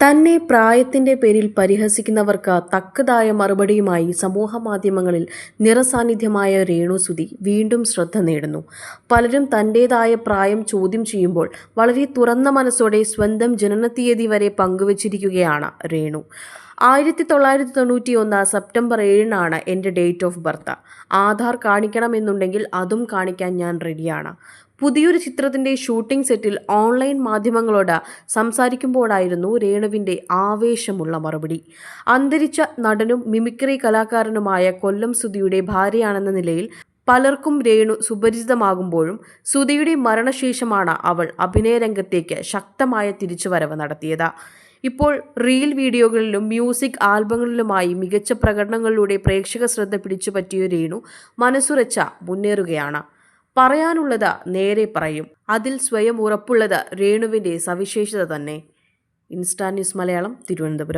തന്നെ പ്രായത്തിന്റെ പേരിൽ പരിഹസിക്കുന്നവർക്ക് തക്കതായ മറുപടിയുമായി സമൂഹമാധ്യമങ്ങളിൽ നിറസാന്നിധ്യമായ രേണുസുതി വീണ്ടും ശ്രദ്ധ നേടുന്നു. പലരും തന്റേതായ പ്രായം ചോദ്യം ചെയ്യുമ്പോൾ വളരെ തുറന്ന മനസ്സോടെ സ്വന്തം ജനനത്തീയതി വരെ പങ്കുവച്ചിരിക്കുകയാണ് രേണു. 1991 സെപ്റ്റംബർ 7 എൻ്റെ ഡേറ്റ് ഓഫ് ബർത്ത്. ആധാർ കാണിക്കണമെന്നുണ്ടെങ്കിൽ അതും കാണിക്കാൻ ഞാൻ റെഡിയാണ്. പുതിയൊരു ചിത്രത്തിന്റെ ഷൂട്ടിംഗ് സെറ്റിൽ ഓൺലൈൻ മാധ്യമങ്ങളോട് സംസാരിക്കുമ്പോഴായിരുന്നു രേണുവിന്റെ ആവേശമുള്ള മറുപടി. അന്തരിച്ച നടനും മിമിക്രി കലാകാരനുമായ കൊല്ലം സുധിയുടെ ഭാര്യയാണെന്ന നിലയിൽ പലർക്കും രേണു സുപരിചിതമാകുമ്പോഴും സുധിയുടെ മരണശേഷമാണ് അവൾ അഭിനയരംഗത്തേക്ക് ശക്തമായ തിരിച്ചുവരവ് നടത്തിയത്. ഇപ്പോൾ റീൽ വീഡിയോകളിലും മ്യൂസിക് ആൽബങ്ങളിലുമായി മികച്ച പ്രകടനങ്ങളിലൂടെ പ്രേക്ഷക ശ്രദ്ധ പിടിച്ചുപറ്റിയ രേണു മനസ്സുറച്ച മുന്നേറുകയാണ്. പറയാനുള്ളത് നേരെ പറയും. അതിൽ സ്വയം ഉറപ്പുള്ളത് രേണുവിൻ്റെ സവിശേഷത തന്നെ. Insta news Malayalam, Thiruvananthapuram.